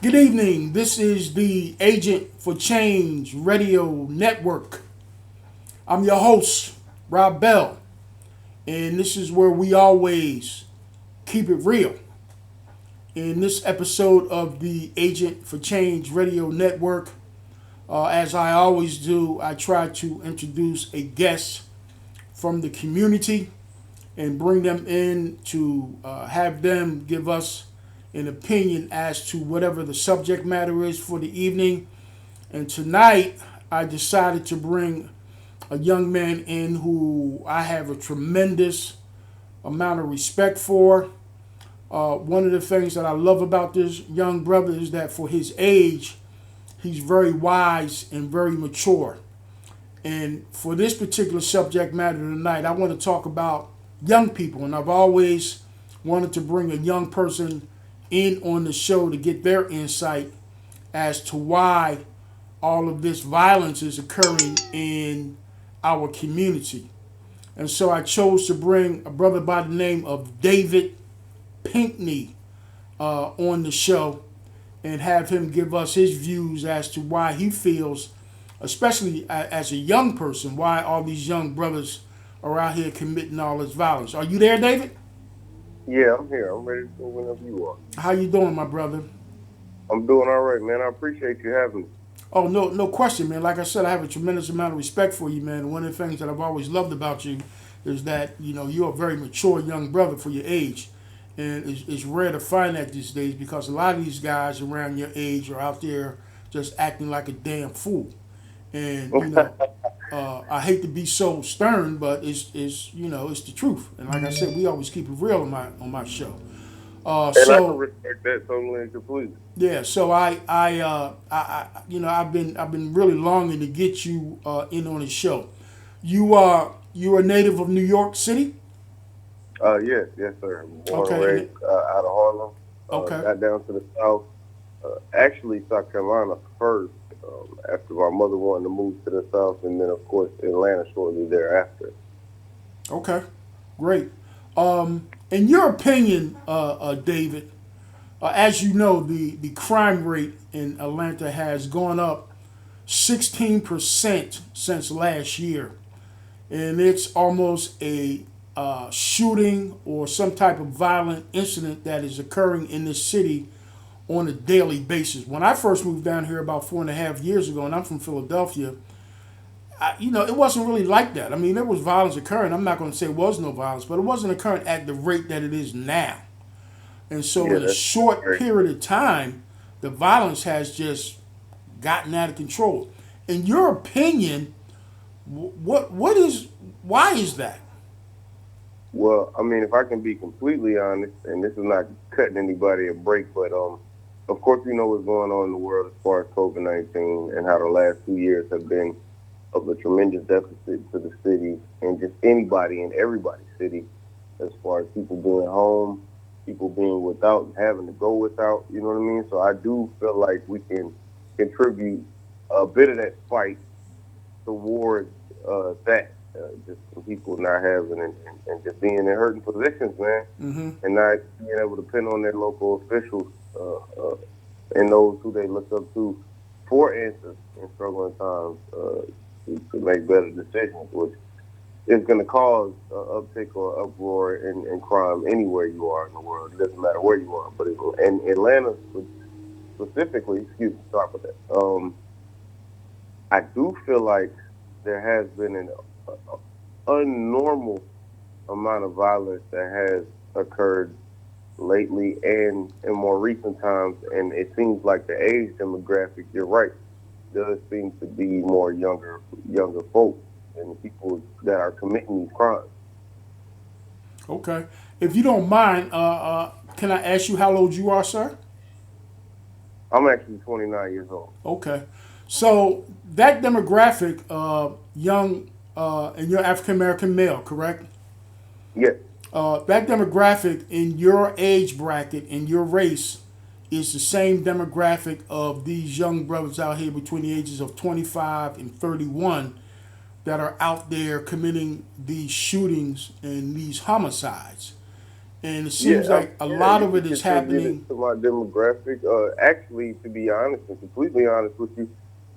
Good evening. This is the Agent for Change Radio Network. I'm your host, Rob Bell, and this is where we always keep it real. In this episode of the Agent for Change Radio Network, as I always do, I try to introduce a guest from the community and bring them in to have them give us an opinion as to whatever the subject matter is for the evening. And tonight, I decided to bring a young man in who I have a tremendous amount of respect for. One of the things that I love about this young brother is that for his age, he's very wise and very mature. And for this particular subject matter tonight, I want to talk about young people. And I've always wanted to bring a young person in on the show to get their insight as to why all of this violence is occurring in our community. And so I chose to bring a brother by the name of David Pinkney on the show and have him give us his views as to why he feels, especially as a young person, why all these young brothers are out here committing all this violence. Are you there, David? Yeah, I'm here. I'm ready to go whenever you are. How you doing, my brother? I'm doing all right, man. I appreciate you having me. Oh, no question, man. Like I said, I have a tremendous amount of respect for you, man. And one of the things that I've always loved about you is that, you're a very mature young brother for your age. And it's rare to find that these days because a lot of these guys around your age are out there just acting like a damn fool. And, I hate to be so stern, but it's the truth. And like I said, we always keep it real on my show. And I can So respect that totally and completely. yeah, so I've been really longing to get you in on the show. You are a native of New York City. Yes, sir. Born and Okay. raised out of Harlem. Okay. Got down to the South. Actually, South Carolina first, after my mother wanted to move to the South, and then, of course, Atlanta shortly thereafter. Okay. Great. In your opinion, David, as you know, the crime rate in Atlanta has gone up 16% since last year, and it's almost a shooting or some type of violent incident that is occurring in this city on a daily basis. When I first moved down here about 4.5 years ago, and I'm from Philadelphia, it wasn't really like that. I mean, there was violence occurring. I'm not going to say there was no violence, but it wasn't occurring at the rate that it is now. And so, Yeah, in a that's short great. period of time, the violence has just gotten out of control. In your opinion, what is why is that? Well, I mean, if I can be completely honest, and this is not cutting anybody a break, but of course, we know what's going on in the world as far as COVID-19 and how the last 2 years have been of a tremendous deficit to the city and just anybody and everybody's city as far as people being home, people being without, having to go without, you know what I mean? So I do feel like we can contribute a bit of that fight towards that. Just from people not having and just being in hurting positions, man, Mm-hmm. and not being able to depend on their local officials and those who they look up to for answers in struggling times to make better decisions, which is going to cause uptick or uproar in crime anywhere you are in the world. It doesn't matter where you are, but in Atlanta specifically, excuse me, sorry about that. I do feel like there has been an unnormal amount of violence that has occurred lately and in more recent times, and it seems like the age demographic, you're right, does seem to be more younger folks and people that are committing these crimes. Okay. If you don't mind, can I ask you how old you are, sir? I'm actually 29 years old. Okay. So that demographic, young, and you're African American male, correct? Yes, That demographic in your age bracket, in your race, is the same demographic of these young brothers out here between the ages of 25 and 31 that are out there committing these shootings and these homicides. And it Yeah, seems like a yeah, lot you of it can is contribute happening. it to my demographic. Actually, to be honest and completely honest with you,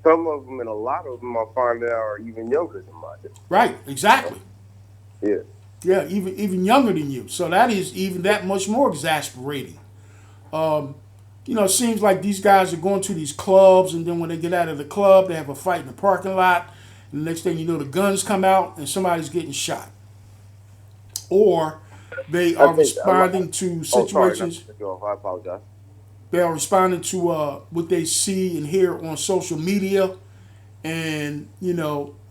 some of them and a lot of them I find out are even younger than my Right, exactly. demographic. Yeah, even younger than you. So that is even that much more exasperating. It seems like these guys are going to these clubs, and then when they get out of the club, they have a fight in the parking lot. And the next thing you know, the guns come out and somebody's getting shot. Or they I are think a lot. responding to Oh, sorry, not to situations. cut you off. I apologize. They are responding to what they see and hear on social media, and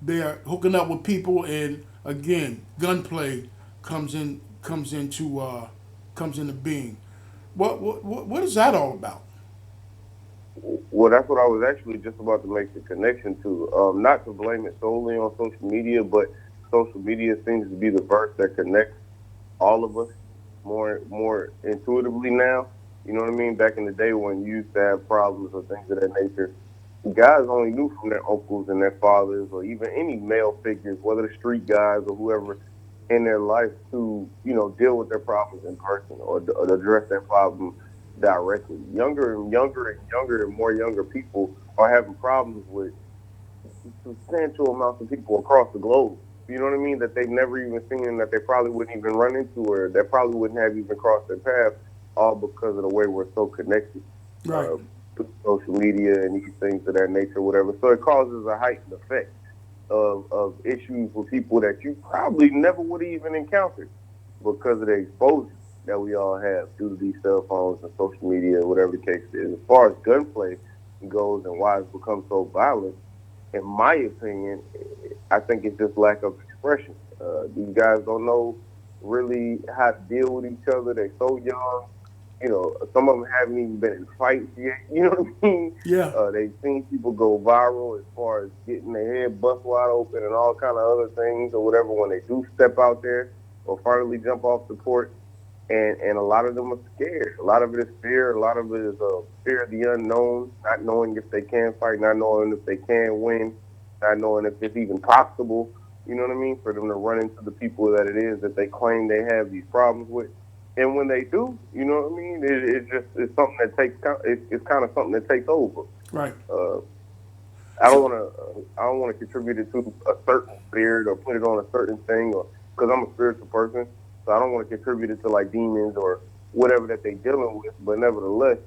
they're hooking up with people. And again, gunplay comes into being. What is that all about? Well, that's what I was actually just about to make the connection to. Not to blame it solely on social media, but social media seems to be the verse that connects all of us more intuitively now. You know what I mean? Back in the day when you used to have problems or things of that nature, guys only knew from their uncles and their fathers or even any male figures, whether the street guys or whoever in their life to, deal with their problems in person or address their problem directly. Younger and younger and younger and more younger people are having problems with substantial amounts of people across the globe. You know what I mean? That they've never even seen and that they probably wouldn't even run into or that probably wouldn't have even crossed their path, all because of the way we're so connected Right, uh, through social media and these things of that nature, whatever. So it causes a heightened effect of issues with people that you probably never would have even encountered because of the exposure that we all have due to these cell phones and social media, whatever the case is. As far as gunplay goes and why it's become so violent, in my opinion, I think it's just lack of expression. These guys don't know really how to deal with each other. They're so young. Some of them haven't even been in fights yet. You know what I mean? yeah, They've seen people go viral as far as getting their head bust wide open and all kind of other things or whatever when they do step out there or finally jump off the porch. And a lot of them are scared. A lot of it is fear. A lot of it is fear of the unknown, not knowing if they can fight, not knowing if they can win, not knowing if it's even possible. You know what I mean? For them to run into the people that it is that they claim they have these problems with. And when they do, you know what I mean? It's something that it's kind of something that takes over. right. Uh, So I don't want to contribute it to a certain spirit or put it on a certain thing or because I'm a spiritual person, so I don't want to contribute it to like demons or whatever that they're dealing with. But nevertheless,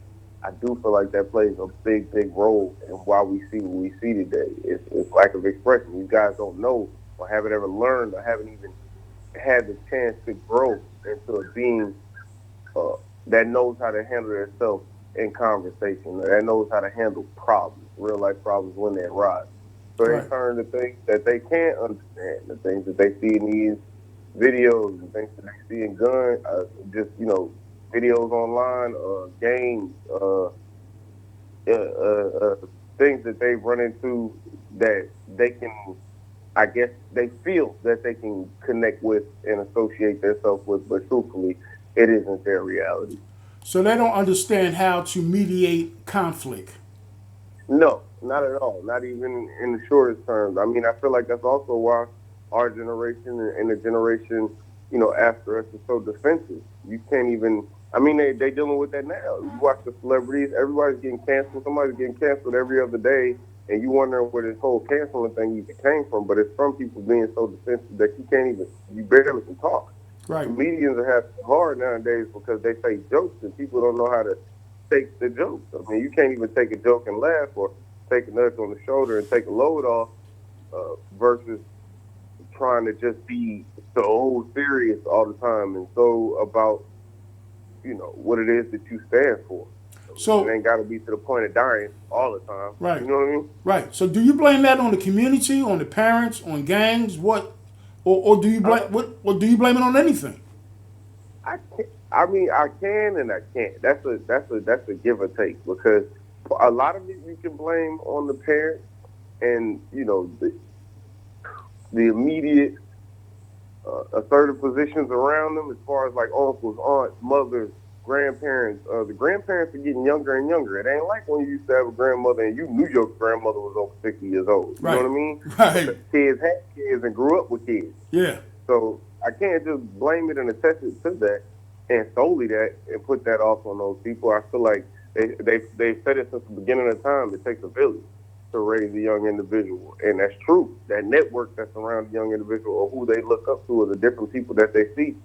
I do feel like that plays a big role in why we see what we see today. It's lack of expression. You guys don't know or haven't ever learned or haven't even had the chance to grow into a being uh, that knows how to handle themselves in conversation, that knows how to handle problems, real life problems when they arise. So in right. turn, the things that they can't understand, the things that they see in these videos and things that they see in just videos online, games, things that they've run into that they can, I guess, they feel that they can connect with and associate themselves with, but truthfully, it isn't their reality. So they don't understand how to mediate conflict. No, not at all. Not even in the shortest terms. I mean, I feel like that's also why our generation and the generation, after us is so defensive. You can't even. I mean, they dealing with that now. You watch the celebrities. Everybody's getting canceled. Somebody's getting canceled every other day, and you wondering where this whole canceling thing even came from. But it's from people being so defensive that you barely can talk. Right. Comedians are having it hard nowadays because they say jokes and people don't know how to take the jokes. I mean, you can't even take a joke and laugh or take a nudge on the shoulder and take a load off versus trying to just be so serious all the time and so about, what it is that you stand for. It So ain't got to be to the point of dying all the time. right, You know what I mean? right. So do you blame that on the community, on the parents, on gangs? What, or do you blame Uh, what? Or do you blame it on anything? I can, I mean, I can and I can't. That's a give or take because a lot of it you can blame on the parents and the immediate assertive positions around them as far as like uncles, aunts, mothers, grandparents. The grandparents are getting younger and younger. It ain't like when you used to have a grandmother and you knew your grandmother was over 60 years old. You know what Right, I mean? right. Because kids had kids and grew up with kids. Yeah, So I can't just blame it and attach it to that. and solely that and put that off on those people. I feel like they said it since the beginning of time. It takes a village to raise a young individual, and that's true. That network that's around the young individual, or who they look up to, or the different people that they see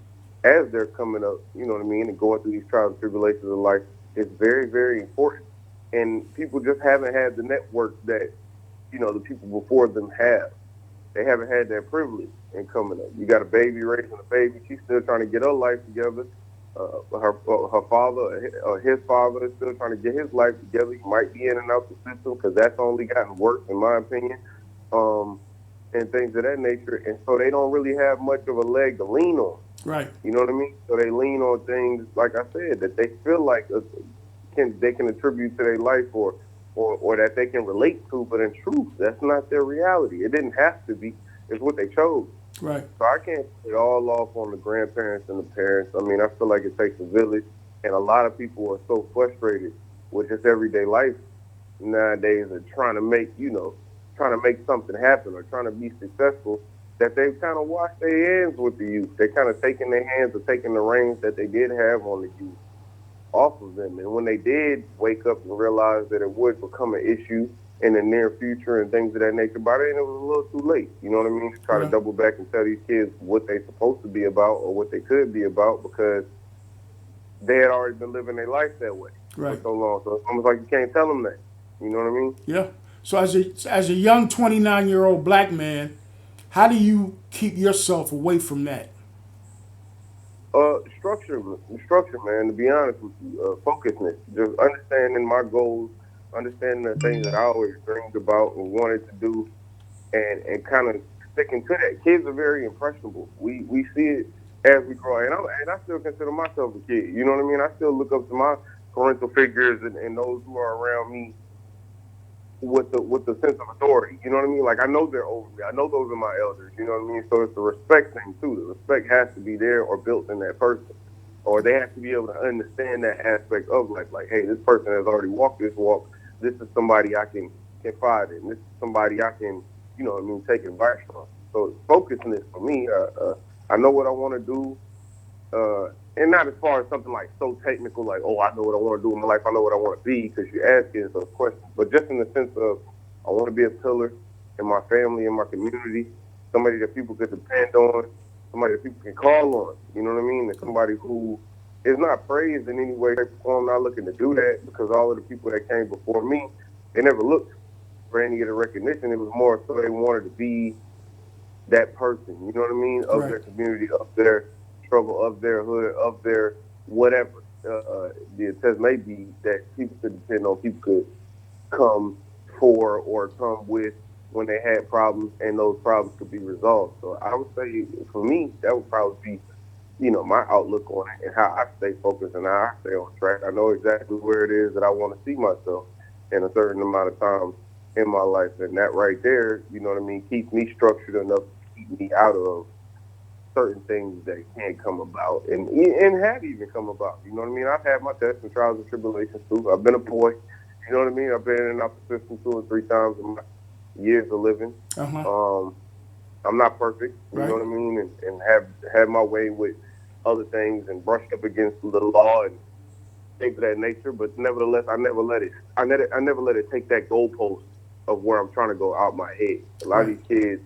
as they're coming up, you know what I mean, and going through these trials and tribulations of life, is very, very important. And people just haven't had the network that the people before them have. They haven't had that privilege in coming up. You got a baby raising a baby. She's still trying to get her life together. Her father, his father, is still trying to get his life together. He might be in and out the system because that's only gotten worse, in my opinion, um, and things of that nature. And so they don't really have much of a leg to lean on. Right. You know what I mean? So they lean on things, like I said, that they feel like they can attribute to their life, or that they can relate to, but in truth, that's not their reality. It didn't have to be. It's what they chose. Right. So I can't put it all off on the grandparents and the parents. I mean, I feel like it takes a village, and a lot of people are so frustrated with just everyday life nowadays and trying to make something happen or trying to be successful, that they've kind of washed their hands with the youth. They kind of taking their hands or taking the reins that they did have on the youth off of them. And when they did wake up and realize that it would become an issue in the near future and things of that nature, by then it was a little too late. You know what I mean? To try to double back and tell these kids what they're supposed to be about or what they could be about, because they had already been living their life that way for Right. so long. So it's almost like you can't tell them that. You know what I mean? Yeah. So as a young 29-year-old black man, how do you keep yourself away from that? Structure, man. To be honest with you, focusness, just understanding my goals, understanding the things that I always dreamed about and wanted to do, and kind of sticking to that. Kids are very impressionable. We see it as we grow, and I still consider myself a kid. You know what I mean? I still look up to my parental figures and those who are around me with the sense of authority. You know what I mean? Like, I know they're over me. I know those are my elders. You know what I mean? So it's the respect thing too. The respect has to be there or built in that person, or they have to be able to understand that aspect of life. Like, hey, this person has already walked this walk. This is somebody I can confide in. This is somebody I can, take advice from. So focusedness for me. I know what I want to do. And not as far as something like so technical, like, oh, I know what I want to do in my life, I know what I want to be, because you're asking those questions. But just in the sense of, I want to be a pillar in my family, in my community, somebody that people can depend on, somebody that people can call on. You know what I mean? And somebody who is not praised in any way, shape, or form. Not looking to do that, because all of the people that came before me, they never looked for any of the recognition. It was more so they wanted to be that person, you know what I mean, of Right. their community, of their struggle, of their hood, of their whatever. The intent may be that people could depend on, people could come for or come with when they had problems, and those problems could be resolved. So I would say, for me, that would probably be, my outlook on it and how I stay focused and how I stay on track. I know exactly where it is that I want to see myself in a certain amount of time in my life, and that right there, you know what I mean, keeps me structured enough to keep me out of certain things that can come about and have even come about. You know what I mean? I've had my tests and trials and tribulations too. I've been a boy. You know what I mean? I've been in and out the system 2 or 3 times in my years of living. Uh huh. Um, I'm not perfect. You know Right. what I mean? And have had my way with other things and brushed up against the law and things of that nature. But nevertheless, I never let it. I never let it take that goalpost of where I'm trying to go out my head. A lot of Right. these kids,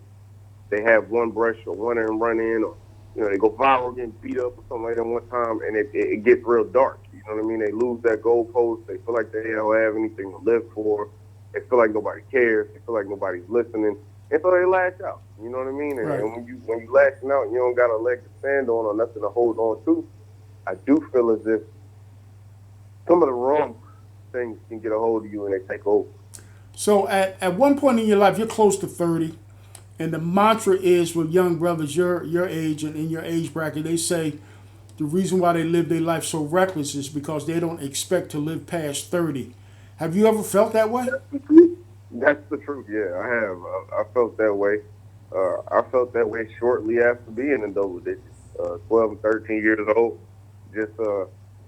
they have one brush or one and run in, or they go viral, getting beat up or something like that one time, and it gets real dark. You know what I mean? They lose that goalpost. They feel like they don't have anything to live for. They feel like nobody cares. They feel like nobody's listening, and so they lash out. You know what I mean? Right. And when you lashing out, you don't got a leg to stand on or nothing to hold on to. I do feel as if some of the wrong things can get a hold of you and they take over. So at one point in your life, you're close to 30, and the mantra is with young brothers your age and in your age bracket, they say the reason why they live their life so reckless is because they don't expect to live past 30. Have you ever felt that way? That's the truth. That's the truth. Yeah, I have. I felt that way. I felt that way shortly after being in double digits, 12 and 13 years old. Just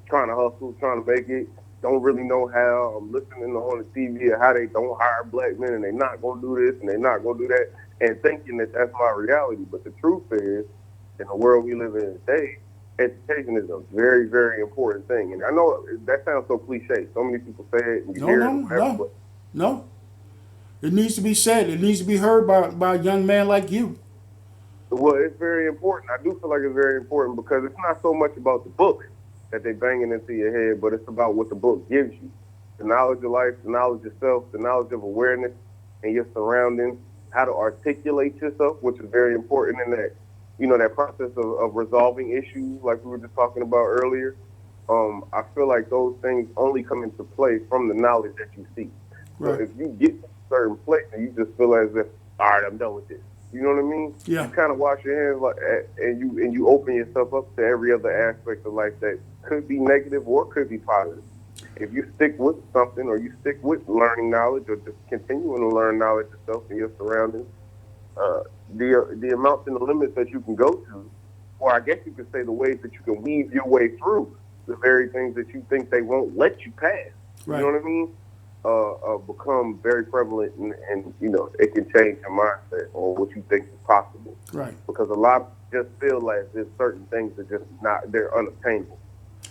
trying to hustle, trying to make it. Don't really know how. I'm listening on the TV of how they don't hire black men and they're not going to do this and they're not going to do that, and thinking that that's my reality. But the truth is, in the world we live in today, education is a very, very important thing. And I know that sounds so cliche. So many people say it and you No, hear it no, or whatever, no, but no. It needs to be said. It needs to be heard by a young man like you. well, it's very important. I do feel like it's very important because it's not so much about the book that they banging into your head, but it's about what the book gives you. The knowledge of life, the knowledge of self, the knowledge of awareness and your surroundings, how to articulate yourself, which is very important in that, that process of resolving issues like we were just talking about earlier. I feel like those things only come into play from the knowledge that you see. So Right. if you get to a certain place and you just feel as if, all right, I'm done with this. You know what I mean? You Yeah. kind of wash your hands and you open yourself up to every other aspect of life that could be negative or could be positive. If you stick with something or you stick with learning knowledge or just continuing to learn knowledge yourself and your surroundings, uh, the amounts and the limits that you can go to, or I guess you could say the ways that you can weave your way through the very things that you think they won't let you pass. You know Right. what I mean? Become very prevalent, and it can change your mindset or what you think is possible. Right. Because a lot of just feel like there's certain things that just not they're unattainable,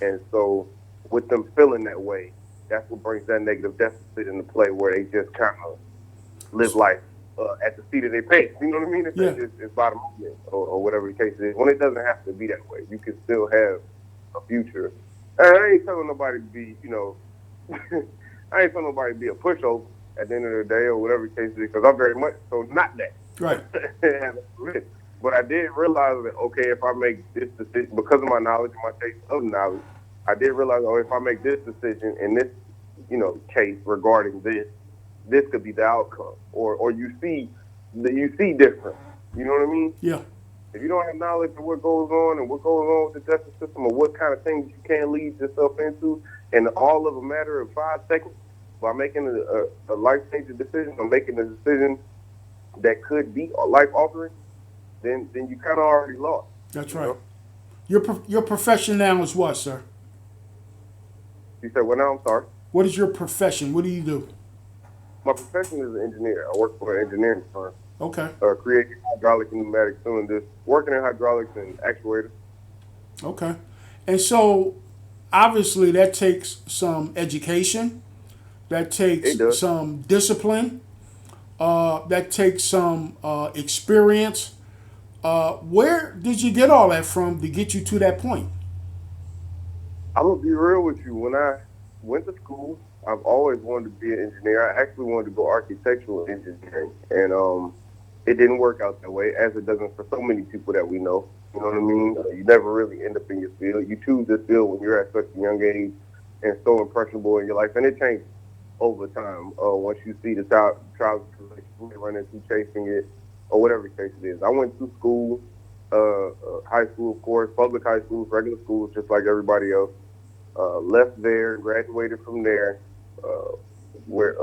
and so with them feeling that way, that's what brings that negative deficit into play, where they just kind of live life at the seat of their pants. You know what I mean? Yeah. It's bottom movement or whatever the case is. When it doesn't have to be that way, you can still have a future. And I ain't telling nobody to be, I ain't telling nobody to be a pushover at the end of the day or whatever the case is, because I'm very much so not that. Right. But I did realize that, okay, if I make this decision, because of my knowledge and my taste of knowledge, I did realize, oh, if I make this decision in this, case regarding this could be the outcome, or you see different. You know what I mean? Yeah. If you don't have knowledge of what goes on and what goes on with the justice system or what kind of things you can lead yourself into, in all of a matter of 5 seconds, by making a life changing decision or making a decision that could be life altering, then you kind of already lost. That's You right. know? Your profession now is what, sir? You said, well, now I'm sorry. What is your profession? What do you do? My profession is an engineer. I work for an engineering firm. Okay. Creating hydraulic and pneumatic cylinders, working in hydraulics and actuators. Okay. And so obviously that takes some education. That It takes does. some discipline. That takes some experience. Where did you get all that from to get you to that point? I'm gonna be real with you. When I went to school, I've always wanted to be an engineer. I actually wanted to go architectural engineering, and it didn't work out that way, as it doesn't for so many people that we know. You know what I mean? You never really end up in your field. You choose this field when you're at such a young age and so impressionable in your life, and it changes over time. Once you see the trials and tribulations you may run into chasing it, or whatever the case it is. I went to school, high school, of course, public high schools, regular schools, just like everybody else. Left there, graduated from there. Uh, where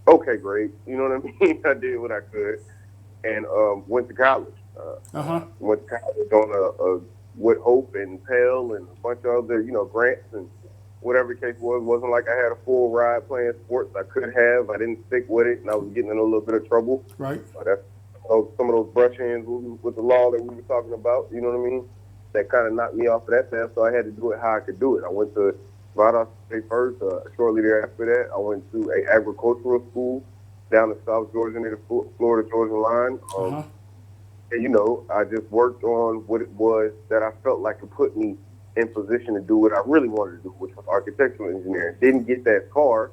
okay, great. You know what I mean? I did what I could, and went to college. Uh huh. Went to college on a with Hope and Pell and a bunch of other, grants and whatever the case was. Wasn't like I had a full ride playing sports. I could have. I didn't stick with it, and I was getting in a little bit of trouble. Right. That's some of those brush ends with the law that we were talking about. You know what I mean? That kind of knocked me off of that path, so I had to do it how I could do it. I went to Valdosta State first. Shortly thereafter that, I went to a agricultural school down in South Georgia near the Florida-Georgia line. Uh huh. And, I just worked on what it was that I felt like it put me in position to do what I really wanted to do, which was architectural engineering. Didn't get that far,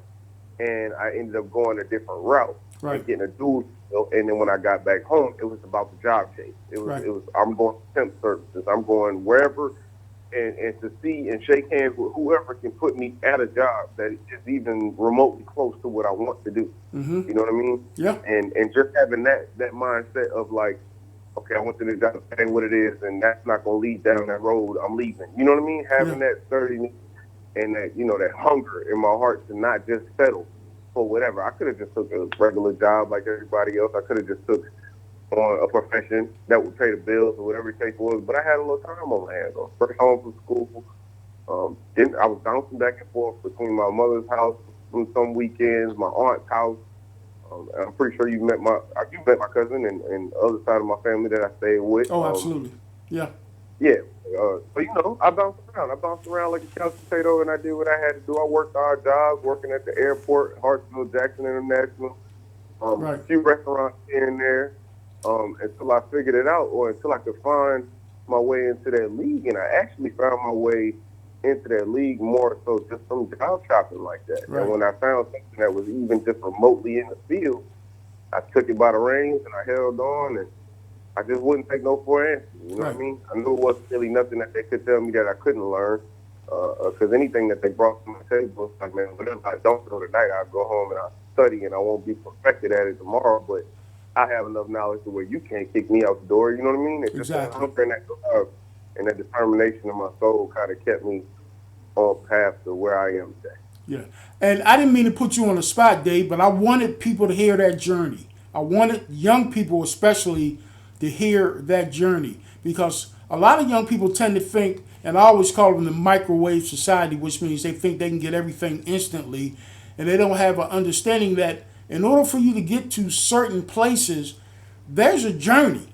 and I ended up going a different route Right. and getting a dual. And then when I got back home, it was about the job chase. Right. It was I'm going to temp services. I'm going wherever and to see and shake hands with whoever can put me at a job that is even remotely close to what I want to do. Mm-hmm. You know what I mean? Yeah. And just having that mindset of like, okay, I went to this job, that ain't what it is, and that's not going to lead down that road. I'm leaving. You know what I mean? Having that sturdiness and that, that hunger in my heart to not just settle for whatever. I could have just took a regular job like everybody else. I could have just took on a profession that would pay the bills or whatever the case was. But I had a little time on my hands. First home from school. Then I was bouncing back and forth between my mother's house on some weekends, my aunt's house. I'm pretty sure you met my cousin and the other side of my family that I stayed with. Oh, absolutely. Yeah. Yeah. So I bounced around. I bounced around like a couch potato, and I did what I had to do. I worked odd jobs, working at the airport, Hartsville, Jackson International, a Right. few restaurants here and there, until I figured it out, or until I could find my way into that league. And I actually found my way into that league more so just from job shopping like that. And Right. when I found something that was even just remotely in the field, I took it by the reins and I held on, and I just wouldn't take no for an answer. You know what I Right. mean? I knew it wasn't really nothing that they could tell me that I couldn't learn. Because anything that they brought to my table, it's like, man, whatever I don't know tonight, I'll go home and I'll study and I won't be perfected at it tomorrow. But I have enough knowledge to where you can't kick me out the door. You know what I mean? It's just that Exactly. hunger and that drive and that determination in my soul kind of kept me on path to where I am today. Yeah. And I didn't mean to put you on the spot, Dave, but I wanted people to hear that journey. I wanted young people, especially, to hear that journey because a lot of young people tend to think, and I always call them the microwave society, which means they think they can get everything instantly, and they don't have an understanding that in order for you to get to certain places, there's a journey.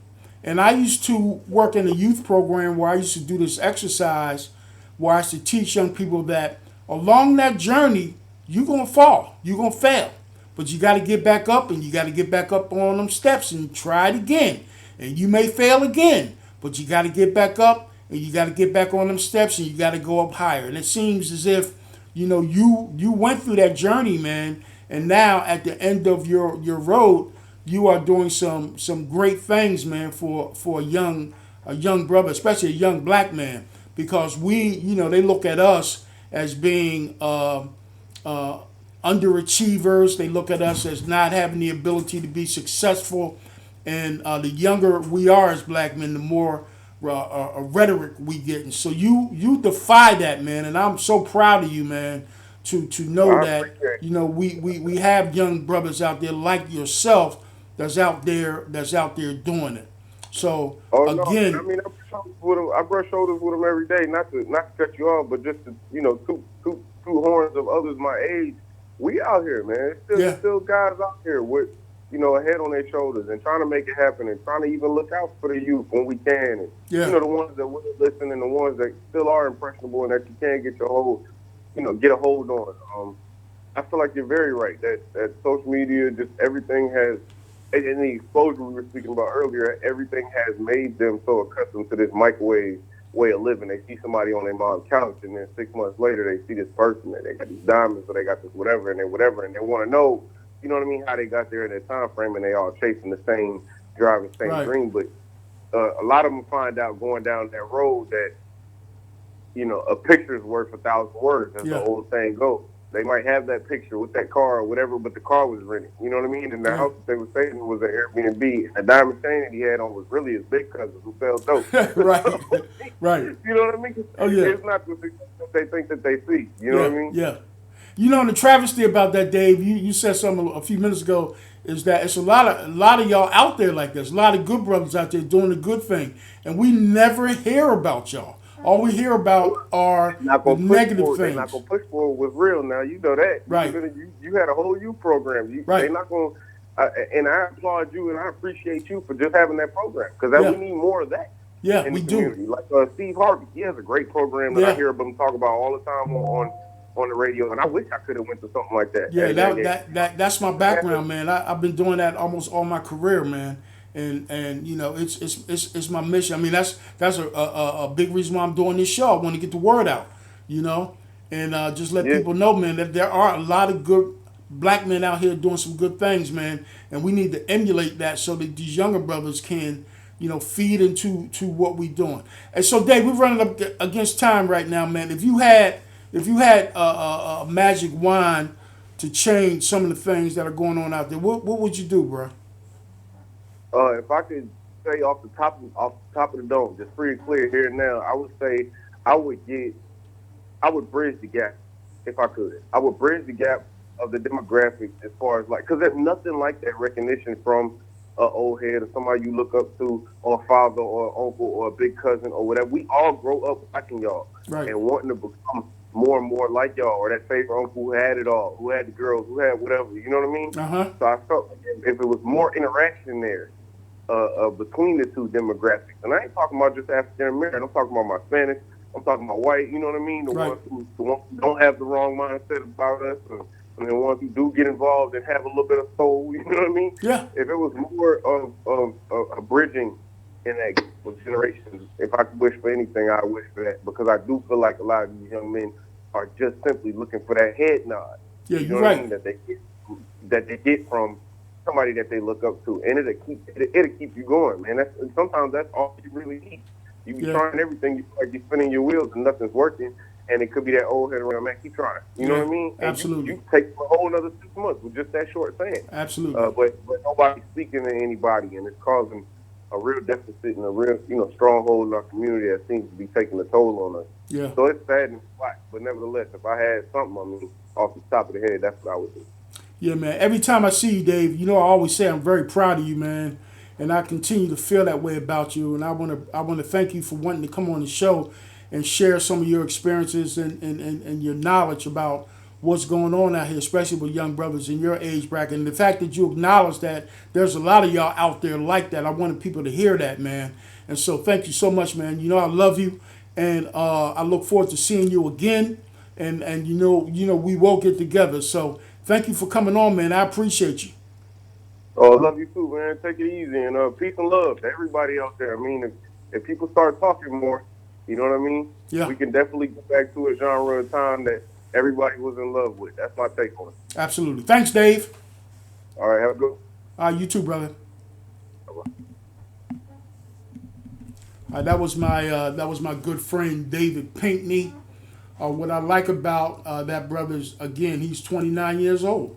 And I used to work in a youth program where I used to do this exercise where I used to teach young people that along that journey, you're going to fall, you're going to fail. But you got to get back up and you got to get back up on them steps and try it again. And you may fail again, but you got to get back up and you got to get back on them steps and you got to go up higher. And it seems as if, you went through that journey, man, and now at the end of your road, you are doing some great things, man, for a young brother, especially a young black man, because they look at us as being uh, underachievers. They look at us as not having the ability to be successful, and the younger we are as black men, the more rhetoric we get. And so you defy that, man, and I'm so proud of you, man, to know I that appreciate it. we have young brothers out there like yourself that's out there doing it. So Oh no, man. I again, mean, I brush shoulders with them every day. Not to cut you off, but just to two horns of others my age. We out here, man. yeah, It's still guys out here with a head on their shoulders and trying to make it happen and trying to even look out for the youth when we can. And yeah, the ones that will listen and the ones that still are impressionable and that you can't get your hold, get a hold on. I feel like you're very right that social media, just everything has, and the exposure we were speaking about earlier, everything has made them so accustomed to this microwave way of living. They see somebody on their mom's couch, and then 6 months later, they see this person, and they got these diamonds, or they got this whatever, and they whatever, and they want to know, you know what I mean, how they got there in that time frame, and they all chasing the same, driving the same right, dream. But a lot of them find out going down that road that a picture is worth 1,000 words, as the yeah, old saying goes. They might have that picture with that car or whatever, but the car was rented. You know what I mean? And the right, house that they were staying in was an Airbnb. And the diamond chain that he had on was really his big cousin who sells dope. right, right. You know what I mean? Oh yeah, It's not the success that they think that they see. You know yeah, what I mean? yeah. And the travesty about that, Dave, you said something a few minutes ago, is that it's a lot of y'all out there like this, a lot of good brothers out there doing the good thing, and we never hear about y'all. All we hear about are Not the gonna push negative for it. They not things. gonna push for it was real. Now you know that. Right, You had a whole youth program. They right. not gonna. And I applaud you and I appreciate you for just having that program because we Yeah, need more of that yeah, in the we do. community. Like Steve Harvey, he has a great program that I Yeah, hear them talk about all the time on the radio. And I wish I could have went to something like that. yeah. And That's my background, man. I've been doing that almost all my career, man. And it's my mission. I mean, that's a big reason why I'm doing this show. I want to get the word out, you know, and just let yeah, people know, man, that there are a lot of good black men out here doing some good things, man, and we need to emulate that so that these younger brothers can, feed into what we're doing. And so, Dave, we're running up against time right now, man. If you had a magic wand to change some of the things that are going on out there, what would you do, bro? if I could say off the top of the dome, just free and clear here and now, I would say I would get I would bridge the gap if I could. I would bridge the gap of the demographics as far as like, because there's nothing like that recognition from an old head or somebody you look up to, or a father or an uncle or a big cousin or whatever. We all grow up liking y'all Right. and wanting to become more and more like y'all, or that favorite uncle who had it all, who had the girls, who had whatever. You know what I mean? Uh huh. So I felt like if it was more interaction there, between the two demographics. And I ain't talking about just African American. I'm talking about my Spanish. I'm talking about white. You know what I mean? Right. The ones who don't have the wrong mindset about us, and the ones who do get involved and have a little bit of soul. You know what I mean? Yeah. If it was more of a bridging in that group of generations, if I could wish for anything, I wish for that, because I do feel like a lot of these young men are just simply looking for that head nod. Yeah, You you're know what I right. mean? That they get from somebody that they look up to, and it'll keep you going, man. Sometimes that's all you really need. You be trying everything, you feel like you're spinning your wheels and nothing's working, and it could be that old head around, man, keep trying. You know what I mean? And Absolutely. you take a whole another 6 months with just that short saying. Absolutely. But nobody's speaking to anybody, and it's causing a real deficit and a real, stronghold in our community that seems to be taking a toll on us. Yeah. So it's sad and flat, but nevertheless, if I had something, off the top of the head, that's what I would do. Yeah, man. Every time I see you, Dave, I always say I'm very proud of you, man, and I continue to feel that way about you. And I want to thank you for wanting to come on the show and share some of your experiences and your knowledge about what's going on out here, especially with young brothers in your age bracket. And the fact that you acknowledge that there's a lot of y'all out there like that, I wanted people to hear that, man. And so thank you so much, man. I love you, and I look forward to seeing you again. And we will get together. So thank you for coming on, man. I appreciate you. Oh, I love you too, man. Take it easy, and peace and love to everybody out there. If people start talking more, you know what I mean? Yeah. We can definitely get back to a genre of time that everybody was in love with. That's my take on it. Absolutely. Thanks, Dave. All right, have a good one. All right, you too, brother. That was my good friend David Pinkney. What I like about that brother's, again, he's 29 years old.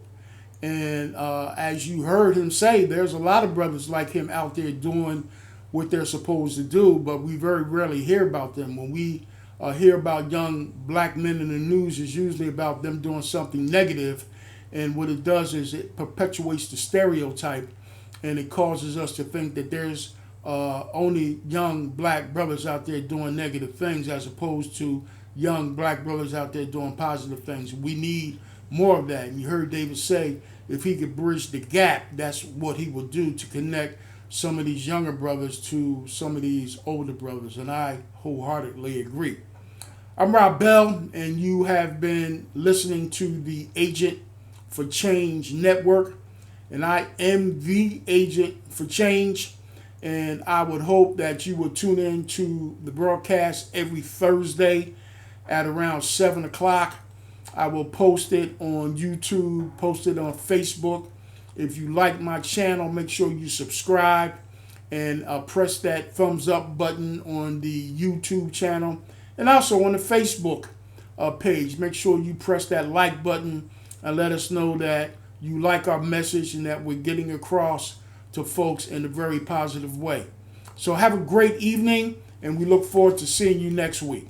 And as you heard him say, there's a lot of brothers like him out there doing what they're supposed to do, but we very rarely hear about them. When we hear about young black men in the news, it's usually about them doing something negative, and what it does is it perpetuates the stereotype, and it causes us to think that there's only young black brothers out there doing negative things, as opposed to young black brothers out there doing positive things. We need more of that. And you heard David say, if he could bridge the gap, that's what he would do to connect some of these younger brothers to some of these older brothers. And I wholeheartedly agree. I'm Rob Bell, and you have been listening to the Agent for Change Network. And I am the Agent for Change. And I would hope that you will tune in to the broadcast every Thursday at around 7 o'clock. I will post it on YouTube, post it on Facebook. If you like my channel, make sure you subscribe and press that thumbs up button on the YouTube channel. And also on the Facebook page, make sure you press that like button and let us know that you like our message and that we're getting across to folks in a very positive way. So have a great evening, and we look forward to seeing you next week.